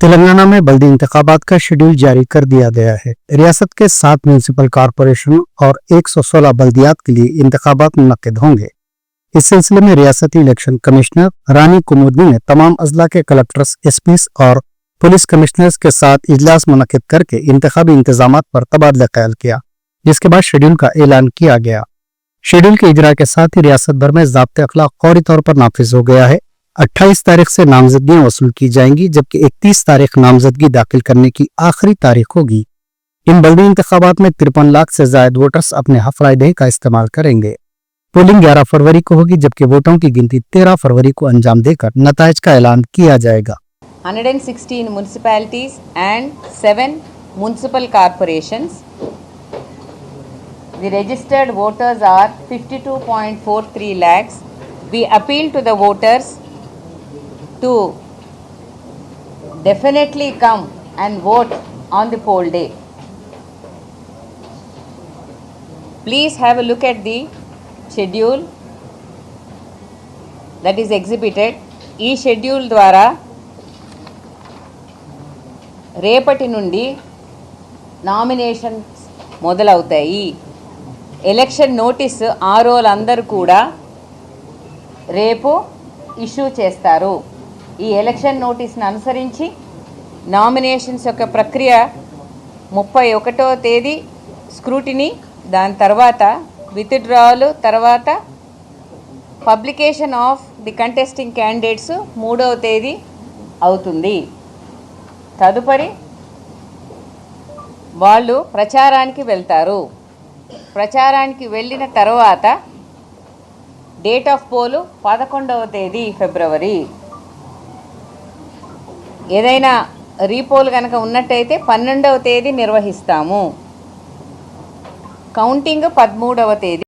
तेलंगाना में बल्दी इंतखाबात का शेड्यूल जारी कर दिया गया है। रियासत के 7 म्यूनिसिपल कॉरपोरेशन और 116 बल्दियात के लिए इंतखाबात मुनक्किद होंगे। इस सिलसिले में रियासती इलेक्शन कमिश्नर रानी कुमुदनी ने तमाम अजला के कलेक्टर्स, एसपीस और पुलिस कमिश्नर्स के साथ इजलास मुनक्किद करके इंतखाबी इंतजामात पर तबादला ख्याल किया, जिसके बाद शेड्यूल का ऐलान किया गया। शेड्यूल के इजरा के साथ ही रियासत भर में ज़ाब्ते अखलाक फौरी तौर पर नाफिज हो गया है। 28 तारीख से नामजदगियां वसूल की जाएंगी, जबकि 31 तारीख नामजदगी दाखिल करने की आखिरी तारीख होगी। इन बल्दी इंतखाबात में 53 लाख से ज्यादा वोटर्स अपने हक राय का इस्तेमाल करेंगे। पोलिंग 11 फरवरी को होगी, जबकि वोटों की गिनती 13 फरवरी को अंजाम देकर नताइज का ऐलान किया जाएगा। 116 municipalities and 7 municipal corporations. The registered voters are 52.43 lakhs. We appeal to the voters to definitely come and vote on the poll day. Please have a look at the schedule that is exhibited. ఈ schedule ద్వారా రేపటి నుండి nominations మొదలవుతాయి. Election notice ఆర్ఓలందరూ కూడా రేపు issue చేస్తారు. ఈ election నోటీస్ను అనుసరించి నామినేషన్స్ యొక్క ప్రక్రియ 31వ తేదీ స్క్రూటినీ, దాని తర్వాత విత్డ్రావల్, తర్వాత publication of the contesting candidates 3వ తేదీ అవుతుంది. తదుపరి వాళ్ళు ప్రచారానికి వెళ్తారు. ప్రచారానికి వెళ్ళిన తర్వాత డేట్ ఆఫ్ పోలు 11వ తేదీ ఫిబ్రవరి. ఏదైనా రీపోల్ కనుక ఉన్నట్టయితే 12వ తేదీ నిర్వహిస్తాము. కౌంటింగ్ 13వ తేదీ.